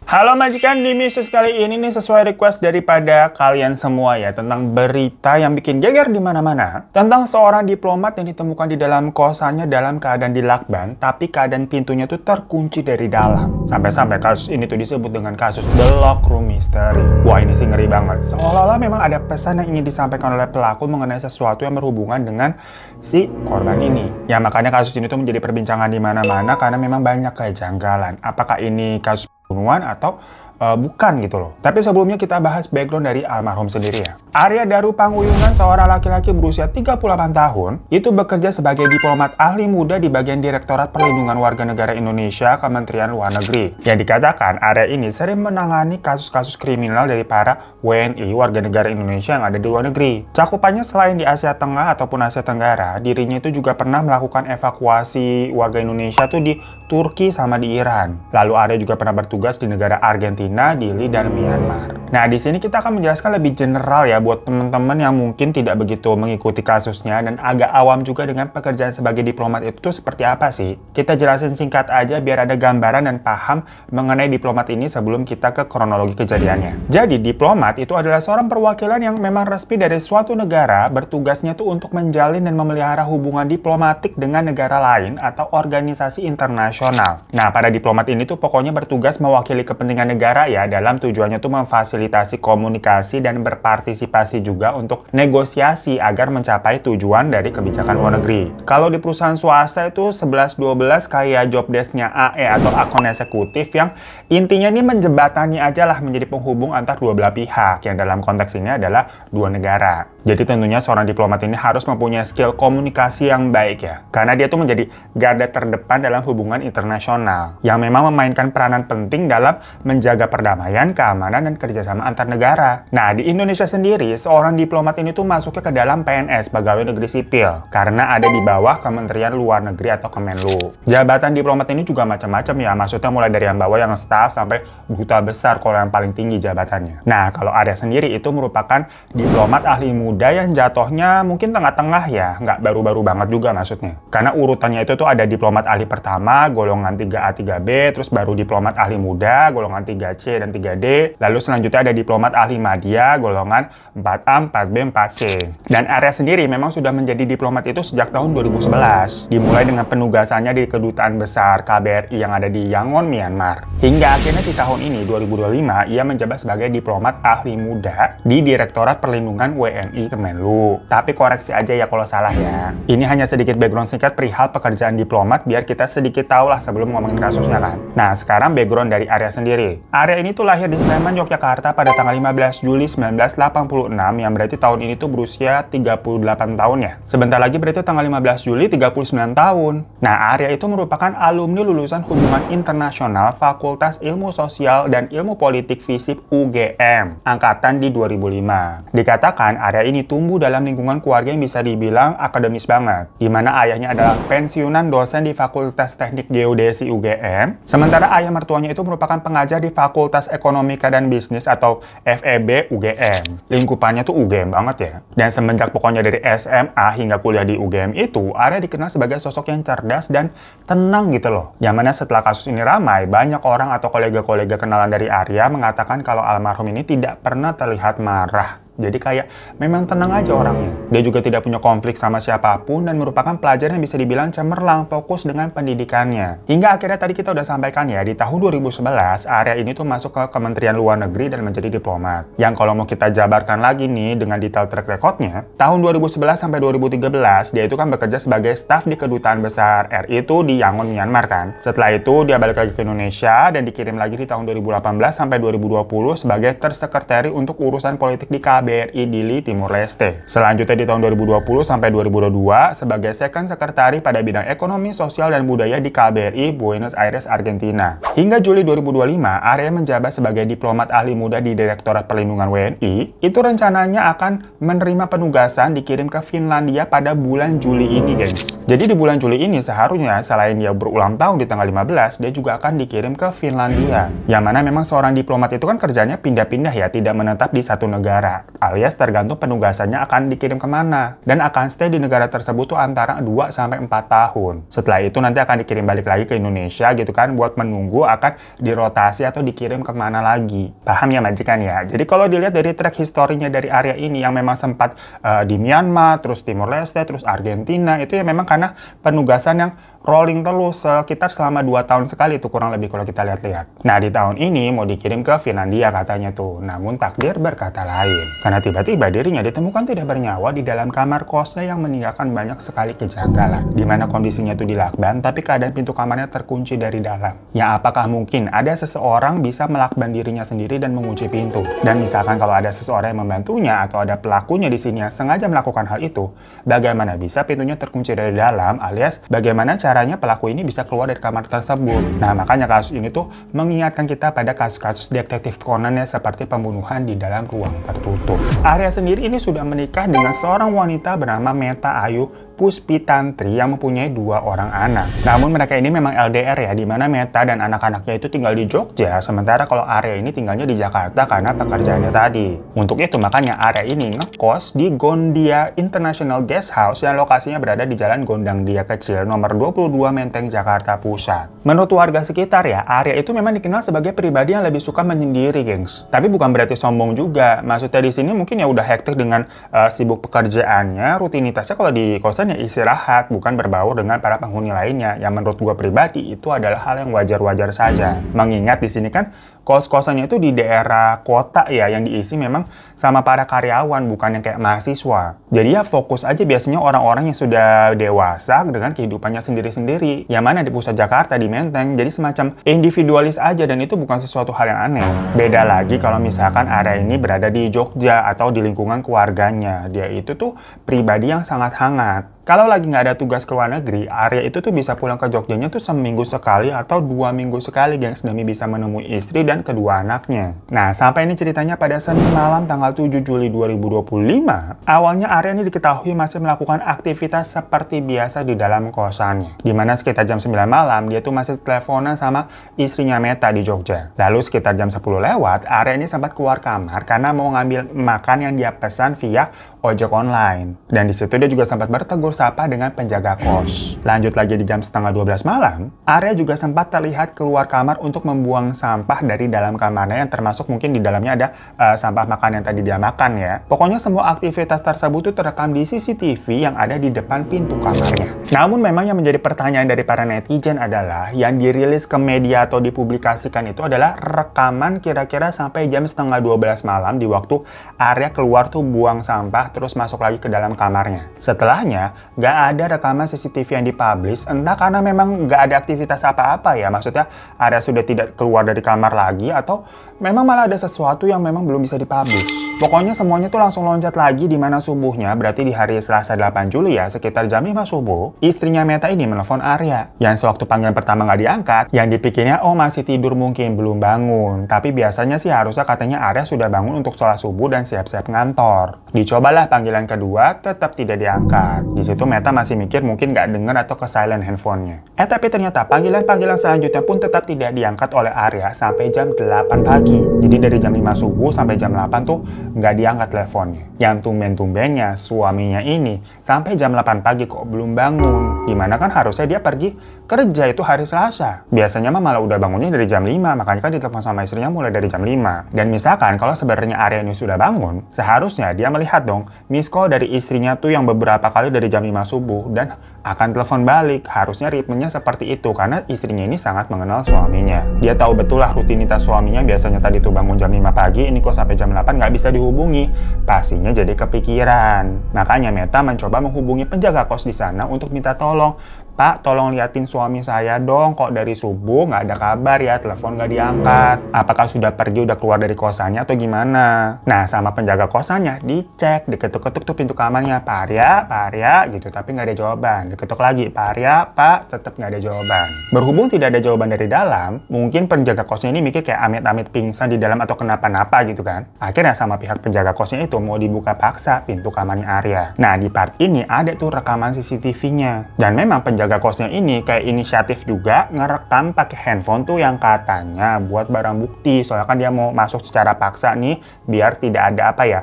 Halo majikan, di Mistis kali ini nih sesuai request daripada kalian semua ya, tentang berita yang bikin geger di mana-mana, tentang seorang diplomat yang ditemukan di dalam kosannya dalam keadaan dilakban, tapi keadaan pintunya tuh terkunci dari dalam. Sampai-sampai kasus ini tuh disebut dengan kasus The Lock Room Mystery. Wah, ini sih ngeri banget. Seolah-olah memang ada pesan yang ingin disampaikan oleh pelaku mengenai sesuatu yang berhubungan dengan si korban ini. Ya makanya kasus ini tuh menjadi perbincangan di mana-mana karena memang banyak kejanggalan. Apakah ini kasus pembunuhan atau bukan gitu loh. Tapi sebelumnya kita bahas background dari almarhum sendiri ya. Arya Daru Panguyungan, seorang laki-laki berusia 38 tahun, itu bekerja sebagai diplomat ahli muda di bagian Direktorat Perlindungan Warga Negara Indonesia, Kementerian Luar Negeri. Yang dikatakan Arya ini sering menangani kasus-kasus kriminal dari para WNI warga negara Indonesia yang ada di luar negeri. Cakupannya selain di Asia Tengah ataupun Asia Tenggara, dirinya itu juga pernah melakukan evakuasi warga Indonesia tuh di Turki sama di Iran. Lalu Arya juga pernah bertugas di negara Argentina, Dili, dan Myanmar. Nah, di sini kita akan menjelaskan lebih general ya buat teman-teman yang mungkin tidak begitu mengikuti kasusnya dan agak awam juga dengan pekerjaan sebagai diplomat itu seperti apa sih. Kita jelasin singkat aja biar ada gambaran dan paham mengenai diplomat ini sebelum kita ke kronologi kejadiannya. Jadi, diplomat itu adalah seorang perwakilan yang memang resmi dari suatu negara, bertugasnya tuh untuk menjalin dan memelihara hubungan diplomatik dengan negara lain atau organisasi internasional. Nah, para diplomat ini tuh pokoknya bertugas mewakili kepentingan negara ya, dalam tujuannya tuh memfasilitasi komunikasi dan berpartisipasi juga untuk negosiasi agar mencapai tujuan dari kebijakan luar negeri. Kalau di perusahaan swasta itu 11-12 kayak job desk-nya AE atau akun eksekutif yang intinya ini menjembatani aja lah menjadi penghubung antar dua belah pihak yang dalam konteks ini adalah dua negara. Jadi tentunya seorang diplomat ini harus mempunyai skill komunikasi yang baik ya, karena dia tuh menjadi garda terdepan dalam hubungan internasional yang memang memainkan peranan penting dalam menjaga perdamaian, keamanan, dan kerjasama antar negara. Nah, di Indonesia sendiri, seorang diplomat ini tuh masuknya ke dalam PNS, Pegawai Negeri Sipil, karena ada di bawah Kementerian Luar Negeri atau Kemenlu. Jabatan diplomat ini juga macam-macam ya, maksudnya mulai dari yang bawah yang staff sampai duta besar kalau yang paling tinggi jabatannya. Nah, kalau Arya sendiri itu merupakan diplomat ahli muda yang jatuhnya mungkin tengah-tengah ya, nggak baru-baru banget juga maksudnya. Karena urutannya itu tuh ada diplomat ahli pertama, golongan 3A, 3B, terus baru diplomat ahli muda, golongan 3C dan 3D, lalu selanjutnya ada diplomat ahli madya, golongan 4A, 4B, 4C. Dan Arya sendiri memang sudah menjadi diplomat itu sejak tahun 2011, dimulai dengan penugasannya di Kedutaan Besar KBRI yang ada di Yangon, Myanmar. Hingga akhirnya di tahun ini, 2025, ia menjabat sebagai diplomat ahli muda di Direktorat Perlindungan WNI Kemenlu. Tapi koreksi aja ya kalau salah ya. Ini hanya sedikit background singkat perihal pekerjaan diplomat biar kita sedikit tahu lah sebelum ngomongin kasusnya kan. Nah, sekarang background dari Arya sendiri. Arya ini tuh lahir di Sleman, Yogyakarta pada tanggal 15 Juli 1986 yang berarti tahun ini tuh berusia 38 tahun ya. Sebentar lagi berarti tanggal 15 Juli 39 tahun. Nah, Arya itu merupakan alumni lulusan Hubungan Internasional Fakultas Ilmu Sosial dan Ilmu Politik FISIP UGM, angkatan di 2005. Dikatakan Arya ini tumbuh dalam lingkungan keluarga yang bisa dibilang akademis banget, di mana ayahnya adalah pensiunan dosen di Fakultas Teknik Geodesi UGM, sementara ayah mertuanya itu merupakan pengajar di Fakultas Ekonomika dan Bisnis atau FEB UGM. Lingkupannya tuh UGM banget ya. Dan semenjak pokoknya dari SMA hingga kuliah di UGM itu, Arya dikenal sebagai sosok yang cerdas dan tenang gitu loh. Yang mana setelah kasus ini ramai, banyak orang atau kolega-kolega kenalan dari Arya mengatakan kalau almarhum ini tidak pernah terlihat marah. Jadi kayak memang tenang aja orangnya. Dia juga tidak punya konflik sama siapapun dan merupakan pelajar yang bisa dibilang cemerlang, fokus dengan pendidikannya. Hingga akhirnya tadi kita udah sampaikan ya, di tahun 2011 Arya ini tuh masuk ke Kementerian Luar Negeri dan menjadi diplomat. Yang kalau mau kita jabarkan lagi nih dengan detail track recordnya, tahun 2011 sampai 2013 dia itu kan bekerja sebagai staf di Kedutaan Besar RI itu di Yangon, Myanmar kan. Setelah itu dia balik lagi ke Indonesia dan dikirim lagi di tahun 2018 sampai 2020 sebagai tersekretari untuk urusan politik di KB KBRI Dili, Timur Leste. Selanjutnya di tahun 2020 sampai 2022 sebagai Second Secretary pada bidang ekonomi, sosial, dan budaya di KBRI Buenos Aires, Argentina. Hingga Juli 2025, Arya menjabat sebagai diplomat ahli muda di Direktorat Perlindungan WNI. Itu rencananya akan menerima penugasan dikirim ke Finlandia pada bulan Juli ini, gengs. Jadi di bulan Juli ini seharusnya selain dia berulang tahun di tanggal 15, dia juga akan dikirim ke Finlandia. Yang mana memang seorang diplomat itu kan kerjanya pindah-pindah ya, tidak menetap di satu negara, alias tergantung penugasannya akan dikirim kemana, dan akan stay di negara tersebut tuh antara 2-4 tahun. Setelah itu nanti akan dikirim balik lagi ke Indonesia gitu kan, buat menunggu akan dirotasi atau dikirim kemana lagi. Paham ya majikan ya? Jadi kalau dilihat dari track historinya dari Arya ini yang memang sempat di Myanmar, terus Timor Leste, terus Argentina, itu ya memang karena penugasan yang rolling terus sekitar selama 2 tahun sekali itu kurang lebih kalau kita lihat-lihat. Nah di tahun ini mau dikirim ke Finlandia katanya tuh, namun takdir berkata lain. Karena tiba-tiba dirinya ditemukan tidak bernyawa di dalam kamar kosnya yang meninggalkan banyak sekali kejanggalan. Dimana kondisinya itu dilakban, tapi keadaan pintu kamarnya terkunci dari dalam. Ya apakah mungkin ada seseorang bisa melakban dirinya sendiri dan mengunci pintu? Dan misalkan kalau ada seseorang yang membantunya atau ada pelakunya di sini yang sengaja melakukan hal itu, bagaimana bisa pintunya terkunci dari dalam, alias bagaimana caranya pelaku ini bisa keluar dari kamar tersebut. Nah, makanya kasus ini tuh mengingatkan kita pada kasus-kasus detektif Conan ya, seperti pembunuhan di dalam ruang tertutup. Arya sendiri ini sudah menikah dengan seorang wanita bernama Meta Ayu Puspitantri yang mempunyai 2 orang anak. Namun mereka ini memang LDR ya, dimana Meta dan anak-anaknya itu tinggal di Jogja, sementara kalau Arya ini tinggalnya di Jakarta karena pekerjaannya tadi. Untuk itu makanya Arya ini ngekos di Gondia International Guest House yang lokasinya berada di Jalan Gondang Dia Kecil nomor 22 Menteng, Jakarta Pusat. Menurut warga sekitar ya, Arya itu memang dikenal sebagai pribadi yang lebih suka menyendiri, gengs. Tapi bukan berarti sombong juga. Maksudnya di sini mungkin ya udah hektik dengan sibuk pekerjaannya, rutinitasnya kalau di kosan ya istirahat, bukan berbaur dengan para penghuni lainnya. Yang menurut gue pribadi itu adalah hal yang wajar-wajar saja. Mengingat di sini kan kos-kosannya itu di daerah kota ya, yang diisi memang sama para karyawan, bukan yang kayak mahasiswa. Jadi ya fokus aja biasanya orang-orang yang sudah dewasa dengan kehidupannya sendiri-sendiri. Yang mana di pusat Jakarta, di Menteng, jadi semacam individualis aja, dan itu bukan sesuatu hal yang aneh. Beda lagi kalau misalkan Arya ini berada di Jogja atau di lingkungan keluarganya. Dia itu tuh pribadi yang sangat hangat. Kalau lagi nggak ada tugas ke luar negeri, Arya itu tuh bisa pulang ke Jogjanya tuh seminggu sekali atau 2 minggu sekali, gengs, demi bisa menemui istri dan kedua anaknya. Nah, sampai ini ceritanya pada Senin malam tanggal 7 Juli 2025, awalnya Arya ini diketahui masih melakukan aktivitas seperti biasa di dalam kosannya. Dimana sekitar jam 9 malam, dia tuh masih teleponan sama istrinya Meta di Jogja. Lalu sekitar jam 10 lewat, Arya ini sempat keluar kamar karena mau ngambil makan yang dia pesan via ojek online. Dan di situ dia juga sempat bertegur sapa dengan penjaga kos. Lanjut lagi di jam setengah 12 malam, Arya juga sempat terlihat keluar kamar untuk membuang sampah dari dalam kamarnya, yang termasuk mungkin di dalamnya ada sampah makan yang tadi dia makan ya. Pokoknya semua aktivitas tersebut itu terekam di CCTV yang ada di depan pintu kamarnya. Namun memang yang menjadi pertanyaan dari para netizen adalah yang dirilis ke media atau dipublikasikan itu adalah rekaman kira-kira sampai jam setengah 12 malam di waktu Arya keluar tuh buang sampah terus masuk lagi ke dalam kamarnya. Setelahnya, nggak ada rekaman CCTV yang dipublish, entah karena memang nggak ada aktivitas apa-apa ya, maksudnya Arya sudah tidak keluar dari kamar lagi, atau memang malah ada sesuatu yang memang belum bisa dipublish. Pokoknya semuanya tuh langsung loncat lagi di mana subuhnya, berarti di hari Selasa 8 Juli ya, sekitar jam 5 subuh, istrinya Meta ini menelpon Arya. Yang sewaktu panggilan pertama nggak diangkat, yang dipikirnya oh masih tidur mungkin, belum bangun. Tapi biasanya sih harusnya katanya Arya sudah bangun untuk sholat subuh dan siap-siap ngantor. Dicobalah panggilan kedua, tetap tidak diangkat. Di situ Meta masih mikir mungkin nggak denger atau ke silent handphonenya. Tapi ternyata panggilan-panggilan selanjutnya pun tetap tidak diangkat oleh Arya sampai jam 8 pagi. Jadi dari jam 5 subuh sampai jam 8 tuh nggak diangkat teleponnya. Yang tumben-tumbennya suaminya ini sampai jam 8 pagi kok belum bangun. Dimana kan harusnya dia pergi kerja itu hari Selasa. Biasanya mah malah udah bangunnya dari jam 5, makanya kan ditelepon sama istrinya mulai dari jam 5. Dan misalkan kalau sebenarnya Arya ini sudah bangun, seharusnya dia melihat dong miss call dari istrinya tuh yang beberapa kali dari jam 5 subuh dan akan telepon balik. Harusnya ritmenya seperti itu karena istrinya ini sangat mengenal suaminya. Dia tahu betul lah rutinitas suaminya, biasanya tadi tuh bangun jam 5 pagi, ini kok sampai jam 8 nggak bisa dihubungi. Pastinya jadi kepikiran. Makanya Meta mencoba menghubungi penjaga kos di sana untuk minta tolong. "Pak, tolong liatin suami saya dong, kok dari subuh nggak ada kabar ya, telepon nggak diangkat. Apakah sudah pergi, udah keluar dari kosannya atau gimana?" Nah, sama penjaga kosannya dicek, diketuk-ketuk tuh pintu kamarnya, "Pak Arya," gitu, tapi nggak ada jawaban. Diketuk lagi, "Pak Arya, Pak," tetap nggak ada jawaban. Berhubung tidak ada jawaban dari dalam, mungkin penjaga kosnya ini mikir kayak amit-amit pingsan di dalam atau kenapa-napa gitu kan. Akhirnya sama pihak penjaga kosnya itu mau dibuka paksa pintu kamarnya Arya. Nah, di part ini ada tuh rekaman CCTV-nya. Dan memang penjaga kosnya ini kayak inisiatif juga ngerekam pakai handphone tuh yang katanya buat barang bukti. Soalnya kan dia mau masuk secara paksa nih biar tidak ada apa ya,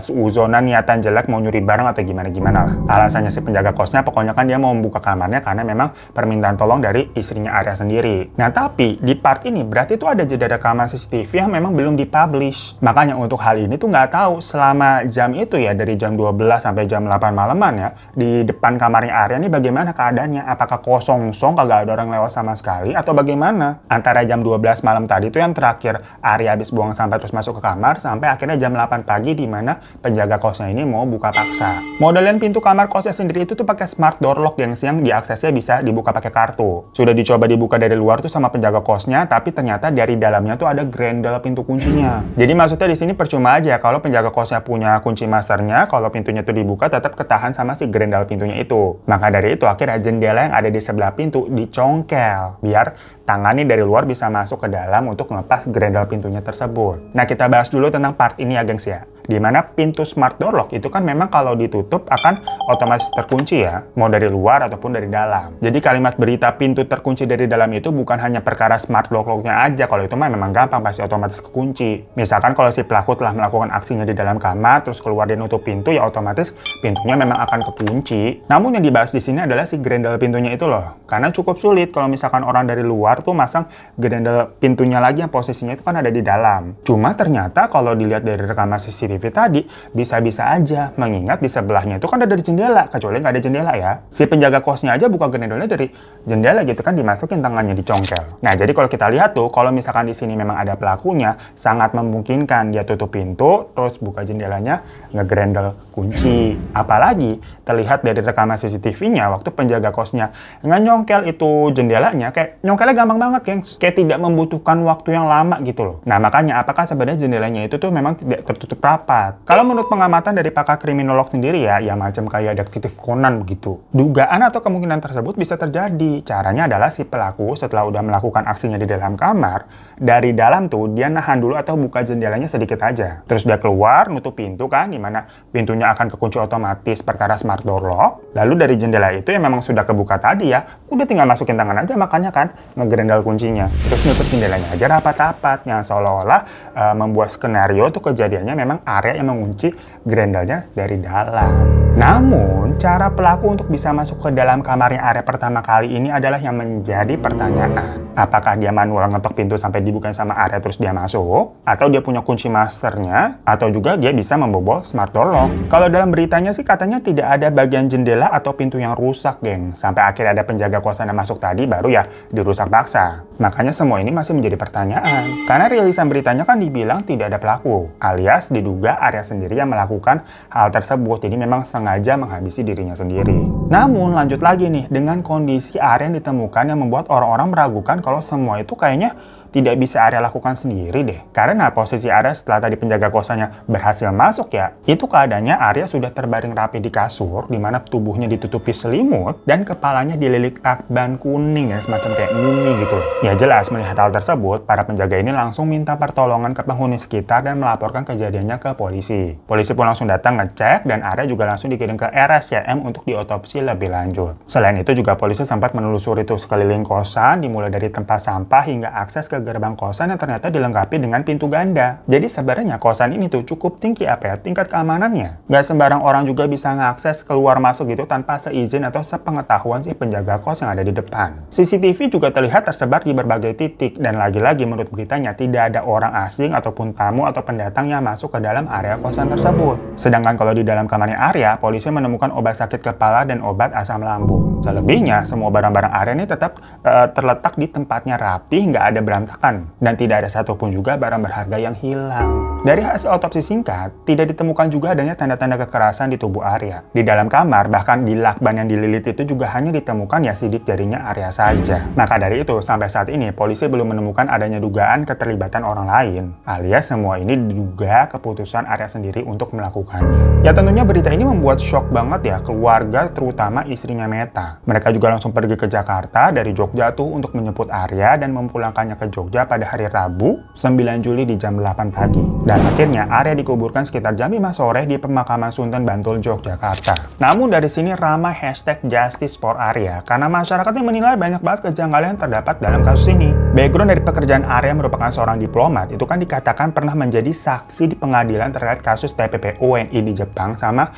suuzonan niatan jelek mau nyuri barang atau gimana-gimana lah. Alasannya si penjaga kosnya pokoknya kan dia mau membuka kamarnya karena memang permintaan tolong dari istrinya Arya sendiri. Nah, tapi di part ini berarti tuh ada jeda rekaman CCTV yang memang belum dipublish. Makanya untuk hal ini tuh nggak tahu selama jam itu ya, dari jam 12 sampai jam 8 malaman ya, di depan kamarnya Arya ini bagaimana keadaannya? Apakah kosong kagak ada orang lewat sama sekali atau bagaimana? Antara jam 12 malam tadi tuh yang terakhir Arya habis buang sampah terus masuk ke kamar sampai akhirnya jam 8 pagi di mana penjaga kosnya ini mau buka paksa. Modelen pintu kamar kosnya sendiri itu tuh pakai smart door lock yang diaksesnya bisa dibuka pakai kartu. Sudah dicoba dibuka dari luar tuh sama penjaga kosnya, tapi ternyata dari dalamnya tuh ada grendel pintu kuncinya. Jadi maksudnya di sini percuma aja kalau penjaga kosnya punya kunci masternya, kalau pintunya tuh dibuka tetap ketahan sama si grendel pintunya itu. Maka dari itu akhirnya jendela yang ada di sebelah pintu dicongkel biar tangannya dari luar bisa masuk ke dalam untuk ngelepas grendel pintunya tersebut. Nah, kita bahas dulu tentang part ini ya gengs ya. Dimana pintu smart door lock itu kan memang kalau ditutup akan otomatis terkunci ya, mau dari luar ataupun dari dalam. Jadi kalimat berita pintu terkunci dari dalam itu bukan hanya perkara smart door lock-nya aja, kalau itu mah memang gampang pasti otomatis kekunci. Misalkan kalau si pelaku telah melakukan aksinya di dalam kamar terus keluar dan nutup pintu ya otomatis pintunya memang akan kekunci. Namun yang dibahas di sini adalah si grendel pintunya itu loh. Karena cukup sulit kalau misalkan orang dari luar tuh masang grendel pintunya lagi yang posisinya itu kan ada di dalam. Cuma ternyata kalau dilihat dari rekaman CCTV tadi, bisa-bisa aja, mengingat di sebelahnya itu kan ada jendela, kecuali nggak ada jendela ya. Si penjaga kosnya aja buka grendelnya dari jendela gitu kan, dimasukin tangannya dicongkel. Nah, jadi kalau kita lihat tuh, kalau misalkan di sini memang ada pelakunya, sangat memungkinkan dia tutup pintu, terus buka jendelanya, ngegrendel kunci. Apalagi terlihat dari rekaman CCTV-nya, waktu penjaga kosnya nyongkel itu jendelanya, kayak nyongkelnya gampang banget, gengs. Kayak tidak membutuhkan waktu yang lama gitu loh. Nah, makanya apakah sebenarnya jendelanya itu tuh memang tidak tertutup rapat? Kalau menurut pengamatan dari pakar kriminolog sendiri ya macam kayak detektif Conan begitu. Dugaan atau kemungkinan tersebut bisa terjadi. Caranya adalah si pelaku setelah udah melakukan aksinya di dalam kamar, dari dalam tuh dia nahan dulu atau buka jendelanya sedikit aja. Terus dia keluar, nutup pintu kan, dimana pintunya akan kekunci otomatis perkara smart door lock. Lalu dari jendela itu yang memang sudah kebuka tadi ya, udah tinggal masukin tangan aja, makanya kan ngegrendel kuncinya. Terus nutup jendelanya aja rapat-rapat, yang seolah-olah membuat skenario tuh kejadiannya memang Arya yang mengunci grendelnya dari dalam. Namun, cara pelaku untuk bisa masuk ke dalam kamarnya Arya pertama kali ini adalah yang menjadi pertanyaan. Apakah dia manual ngetok pintu sampai dibukain sama Arya terus dia masuk? Atau dia punya kunci masternya? Atau juga dia bisa membobol smart door lock? Kalau dalam beritanya sih katanya tidak ada bagian jendela atau pintu yang rusak, geng. Sampai akhirnya ada penjaga kosan yang masuk tadi, baru ya dirusak paksa. Makanya semua ini masih menjadi pertanyaan. Karena rilisan beritanya kan dibilang tidak ada pelaku, alias diduga Arya sendiri yang melakukan hal tersebut. Jadi memang sengaja menghabisi dirinya sendiri. Namun lanjut lagi nih, dengan kondisi Arya yang ditemukan yang membuat orang-orang meragukan kalau semua itu kayaknya tidak bisa Arya lakukan sendiri deh. Karena posisi Arya setelah tadi penjaga kosannya berhasil masuk ya, itu keadaannya Arya sudah terbaring rapi di kasur, di mana tubuhnya ditutupi selimut dan kepalanya dililit lakban kuning ya, semacam kayak mumi gitu. Ya jelas melihat hal tersebut, para penjaga ini langsung minta pertolongan ke penghuni sekitar dan melaporkan kejadiannya ke polisi. Polisi pun langsung datang ngecek dan Arya juga langsung dikirim ke RSCM untuk diotopsi lebih lanjut. Selain itu juga polisi sempat menelusuri tuh sekeliling kosan, dimulai dari tempat sampah hingga akses ke gerbang kosan yang ternyata dilengkapi dengan pintu ganda. Jadi sebenarnya kosan ini tuh cukup tinggi tingkat keamanannya. Nggak sembarang orang juga bisa mengakses keluar masuk gitu tanpa seizin atau sepengetahuan si penjaga kos yang ada di depan. CCTV juga terlihat tersebar di berbagai titik dan lagi-lagi menurut beritanya tidak ada orang asing ataupun tamu atau pendatang yang masuk ke dalam area kosan tersebut. Sedangkan kalau di dalam kamarnya Arya, polisi menemukan obat sakit kepala dan obat asam lambung. Selebihnya, semua barang-barang Arya ini tetap terletak di tempatnya rapi, nggak ada berantakan berantakan dan tidak ada satupun juga barang berharga yang hilang. Dari hasil otopsi singkat, tidak ditemukan juga adanya tanda-tanda kekerasan di tubuh Arya. Di dalam kamar, bahkan di lakban yang dililit itu juga hanya ditemukan ya sidik jarinya Arya saja. Maka dari itu, sampai saat ini polisi belum menemukan adanya dugaan keterlibatan orang lain, alias semua ini diduga keputusan Arya sendiri untuk melakukannya. Ya tentunya berita ini membuat shock banget ya keluarga, terutama istrinya Meta. Mereka juga langsung pergi ke Jakarta dari Jogja tuh untuk menjemput Arya dan memulangkannya ke Jogja pada hari Rabu 9 Juli di jam 8 pagi. Dan akhirnya Arya dikuburkan sekitar jam 5 sore di pemakaman Sunten Bantul, Yogyakarta. Namun dari sini ramai hashtag Justice for Arya karena masyarakatnya menilai banyak banget kejanggalan yang terdapat dalam kasus ini. Background dari pekerjaan Arya merupakan seorang diplomat, itu kan dikatakan pernah menjadi saksi di pengadilan terkait kasus TPP WNI di Jepang sama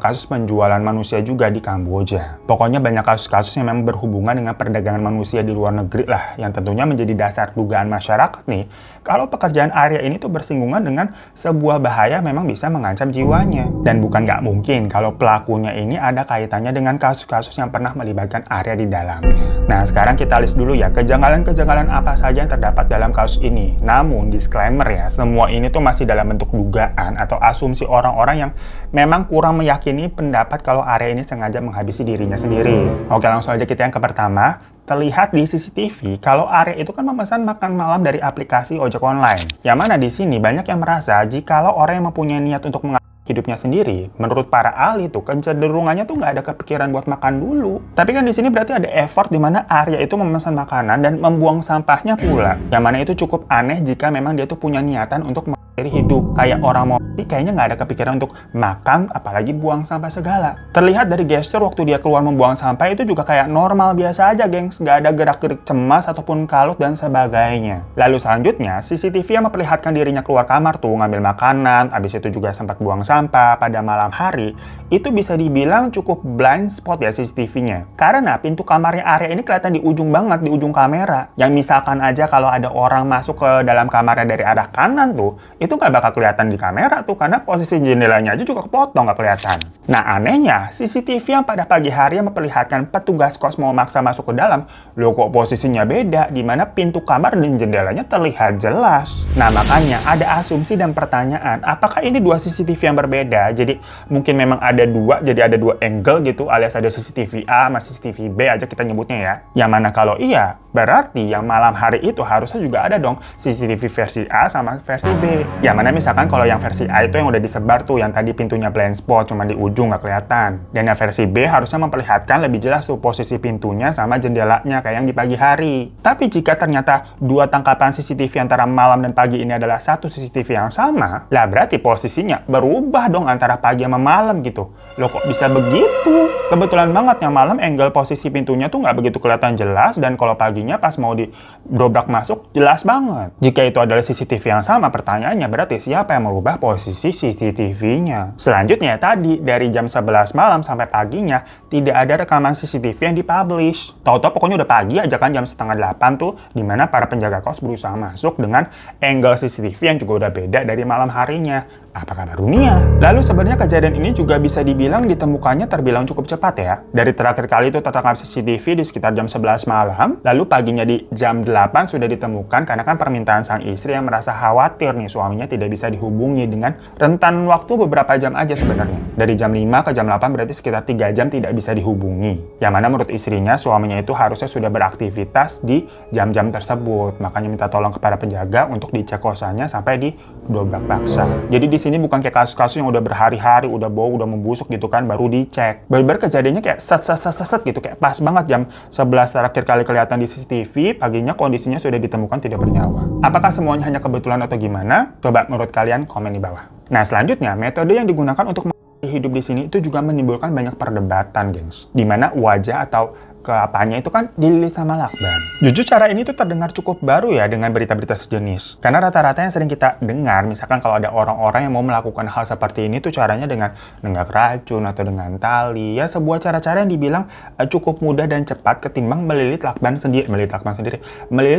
kasus penjualan manusia juga di Kamboja. Pokoknya banyak kasus-kasus yang memang berhubungan dengan perdagangan manusia di luar negeri lah, yang tentunya menjadi dasar dugaan masyarakat nih kalau pekerjaan Arya ini tuh bersinggungan dengan sebuah bahaya memang bisa mengancam jiwanya. Dan bukan nggak mungkin kalau pelakunya ini ada kaitannya dengan kasus-kasus yang pernah melibatkan Arya di dalamnya. Nah, sekarang kita list dulu ya kejanggalan-kejanggalan apa saja yang terdapat dalam kasus ini. Namun, disclaimer ya, semua ini tuh masih dalam bentuk dugaan atau asumsi orang-orang yang memang kurang meyakini pendapat kalau Arya ini sengaja menghabisi dirinya sendiri. Oke, langsung aja kita yang ke pertama. Terlihat di CCTV kalau Arya itu kan memesan makan malam dari aplikasi ojek online. Yang mana di sini banyak yang merasa jikalau orang yang mempunyai niat untuk hidupnya sendiri, menurut para ahli tuh kecenderungannya tuh nggak ada kepikiran buat makan dulu. Tapi kan di sini berarti ada effort di mana Arya itu memesan makanan dan membuang sampahnya pula. Yang mana itu cukup aneh jika memang dia tuh punya niatan untuk mengakhiri hidup. Kayak orang mau kayaknya nggak ada kepikiran untuk makan, apalagi buang sampah segala. Terlihat dari gestur waktu dia keluar membuang sampah itu juga kayak normal biasa aja, gengs. Nggak ada gerak-gerik cemas ataupun kalut dan sebagainya. Lalu selanjutnya, CCTV yang memperlihatkan dirinya keluar kamar tuh ngambil makanan, abis itu juga sempat buang sampah pada malam hari, itu bisa dibilang cukup blind spot ya CCTV-nya. Karena pintu kamarnya Arya ini kelihatan di ujung banget, di ujung kamera. Yang misalkan aja kalau ada orang masuk ke dalam kamarnya dari arah kanan tuh, itu nggak bakal kelihatan di kamera tuh, karena posisi jendelanya aja juga kepotong nggak kelihatan. Nah anehnya, CCTV yang pada pagi hari yang memperlihatkan petugas kos mau maksa masuk ke dalam, loh kok posisinya beda, di mana pintu kamar dan jendelanya terlihat jelas. Nah makanya ada asumsi dan pertanyaan, apakah ini dua CCTV yang berbeda? Jadi mungkin memang ada dua, jadi ada dua angle gitu, alias ada CCTV A sama CCTV B aja kita nyebutnya ya. Yang mana kalau iya, berarti yang malam hari itu harusnya juga ada dong CCTV versi A sama versi B. Yang mana misalkan kalau yang versi A itu yang udah disebar tuh, yang tadi pintunya blind spot, cuma di ujung nggak kelihatan. Dan yang versi B harusnya memperlihatkan lebih jelas tuh posisi pintunya sama jendelanya kayak yang di pagi hari. Tapi jika ternyata dua tangkapan CCTV antara malam dan pagi ini adalah satu CCTV yang sama, lah berarti posisinya berubah dong antara pagi sama malam gitu. Loh kok bisa begitu? Kebetulan banget yang malam angle posisi pintunya tuh nggak begitu kelihatan jelas, dan kalau paginya pas mau didobrak masuk jelas banget. Jika itu adalah CCTV yang sama, pertanyaannya berarti siapa yang merubah posisi CCTV-nya? Selanjutnya tadi dari jam 11 malam sampai paginya tidak ada rekaman CCTV yang dipublish. Tahu-tahu pokoknya udah pagi aja kan jam setengah 8 tuh, dimana para penjaga kos berusaha masuk dengan angle CCTV yang juga udah beda dari malam harinya. Apa kabar dunia? Lalu sebenarnya kejadian ini juga bisa dibilang ditemukannya terbilang cukup cepat ya. Dari terakhir kali itu tertangkap CCTV di sekitar jam 11 malam, lalu paginya di jam 8 sudah ditemukan karena kan permintaan sang istri yang merasa khawatir nih suaminya tidak bisa dihubungi dengan rentan waktu beberapa jam aja sebenarnya. Dari jam 5 ke jam 8 berarti sekitar 3 jam tidak bisa dihubungi. Yang mana menurut istrinya suaminya itu harusnya sudah beraktivitas di jam-jam tersebut. Makanya minta tolong kepada penjaga untuk dicek kosannya sampai didobrak paksa. Jadi di sini bukan kayak kasus-kasus yang udah berhari-hari, udah bau, udah membusuk gitu kan, baru dicek. Bener-bener kejadiannya kayak set gitu, kayak pas banget jam 11 terakhir kali kelihatan di CCTV, paginya kondisinya sudah ditemukan tidak bernyawa. Apakah semuanya hanya kebetulan atau gimana? Coba menurut kalian komen di bawah. Nah selanjutnya, metode yang digunakan untuk hidup di sini itu juga menimbulkan banyak perdebatan, gengs. Dimana wajah atau keapanya itu kan dililit sama lakban. Jujur cara ini tuh terdengar cukup baru ya dengan berita-berita sejenis. Karena rata-rata yang sering kita dengar, misalkan kalau ada orang-orang yang mau melakukan hal seperti ini tuh caranya dengan nenggak racun atau dengan tali. Ya sebuah cara-cara yang dibilang cukup mudah dan cepat ketimbang melilit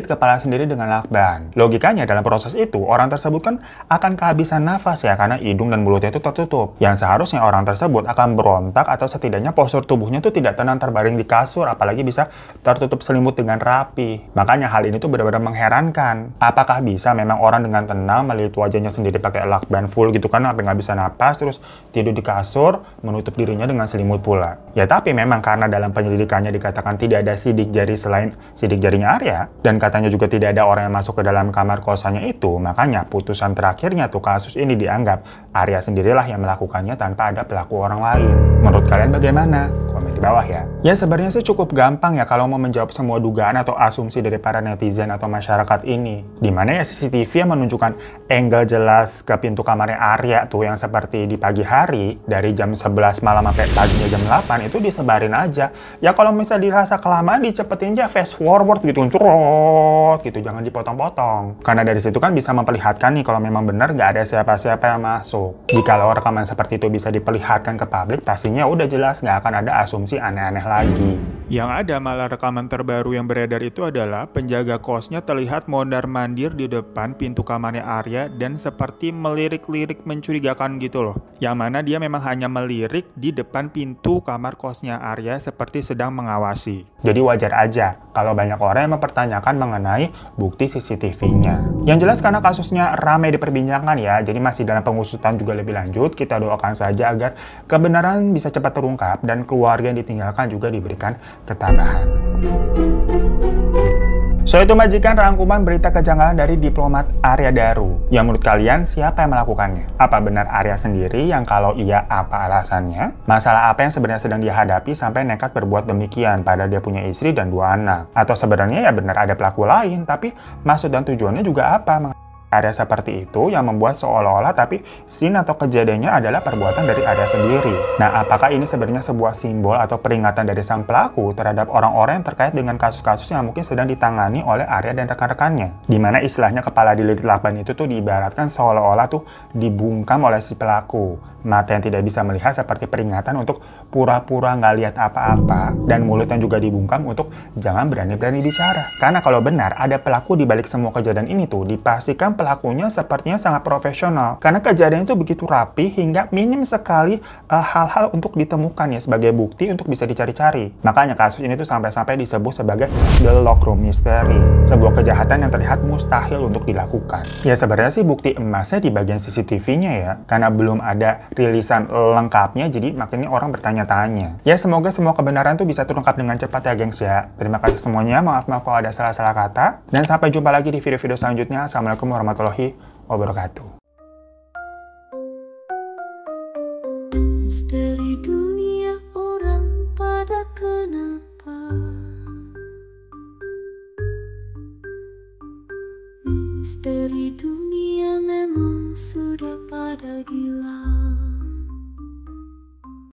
kepala sendiri dengan lakban. Logikanya dalam proses itu orang tersebut kan akan kehabisan nafas ya karena hidung dan mulutnya itu tertutup. Yang seharusnya orang tersebut akan berontak atau setidaknya postur tubuhnya tuh tidak tenang terbaring di kasur apalagi bisa tertutup selimut dengan rapi. Makanya hal ini tuh benar-benar mengherankan. Apakah bisa memang orang dengan tenang melihat wajahnya sendiri pakai lakban full gitu kan, sampai nggak bisa napas, terus tidur di kasur, menutup dirinya dengan selimut pula. Ya tapi memang karena dalam penyelidikannya dikatakan tidak ada sidik jari selain sidik jarinya Arya, dan katanya juga tidak ada orang yang masuk ke dalam kamar kosannya itu, makanya putusan terakhirnya tuh kasus ini dianggap Arya sendirilah yang melakukannya tanpa ada pelaku orang lain. Menurut kalian bagaimana? Komen di bawah ya. Ya sebenarnya sih cukup gampang ya kalau mau menjawab semua dugaan atau asumsi dari para netizen atau masyarakat ini. Dimana ya CCTV yang menunjukkan angle jelas ke pintu kamarnya Arya tuh yang seperti di pagi hari dari jam 11 malam sampai paginya jam 8 itu disebarin aja. Ya kalau misalnya dirasa kelamaan dicepetin aja fast forward gitu, gitu, jangan dipotong-potong. Karena dari situ kan bisa memperlihatkan nih kalau memang benar nggak ada siapa-siapa yang masuk. Jikalau rekaman seperti itu bisa diperlihatkan ke publik, pastinya udah jelas nggak akan ada asumsi aneh-aneh lagi. Yang ada malah rekaman terbaru yang beredar itu adalah penjaga kosnya terlihat mondar-mandir di depan pintu kamarnya Arya dan seperti melirik-lirik mencurigakan gitu loh. Yang mana dia memang hanya melirik di depan pintu kamar kosnya Arya seperti sedang mengawasi. Jadi wajar aja kalau banyak orang yang mempertanyakan mengenai bukti CCTV-nya. Yang jelas karena kasusnya ramai diperbincangkan ya, jadi masih dalam pengusutan juga lebih lanjut, kita doakan saja agar kebenaran bisa cepat terungkap dan keluarga yang ditinggalkan juga diberikan ketabahan. So itu majikan rangkuman berita kejanggalan dari diplomat Arya Daru. Yang menurut kalian siapa yang melakukannya? Apa benar Arya sendiri? Yang kalau iya apa alasannya? Masalah apa yang sebenarnya sedang dia hadapi sampai nekat berbuat demikian padahal dia punya istri dan 2 anak? Atau sebenarnya ya benar ada pelaku lain tapi maksud dan tujuannya juga apa? Arya seperti itu yang membuat seolah-olah tapi scene atau kejadiannya adalah perbuatan dari Arya sendiri. Nah, apakah ini sebenarnya sebuah simbol atau peringatan dari sang pelaku terhadap orang-orang yang terkait dengan kasus-kasus yang mungkin sedang ditangani oleh Arya dan rekan-rekannya? Dimana istilahnya kepala dililit lakban itu tuh diibaratkan seolah-olah tuh dibungkam oleh si pelaku. Mata yang tidak bisa melihat seperti peringatan untuk pura-pura nggak lihat apa-apa, dan mulut yang juga dibungkam untuk jangan berani-berani bicara. Karena kalau benar ada pelaku di balik semua kejadian ini tuh, dipastikan pelakunya sepertinya sangat profesional. Karena kejadian itu begitu rapi hingga minim sekali hal-hal untuk ditemukan ya sebagai bukti untuk bisa dicari-cari. Makanya kasus ini tuh sampai-sampai disebut sebagai The Lockroom Mystery. Sebuah kejahatan yang terlihat mustahil untuk dilakukan. Ya sebenarnya sih bukti emasnya di bagian CCTV-nya ya. Karena belum ada rilisan lengkapnya, jadi makanya orang bertanya-tanya. Ya semoga semua kebenaran tuh bisa terungkap dengan cepat ya gengs ya. Terima kasih semuanya, maaf kalau ada salah-salah kata. Dan sampai jumpa lagi di video-video selanjutnya. Assalamualaikum warahmatullahi wabarakatuh. Misteri dunia orang pada kenapa? Misteri dunia memang sudah pada gila.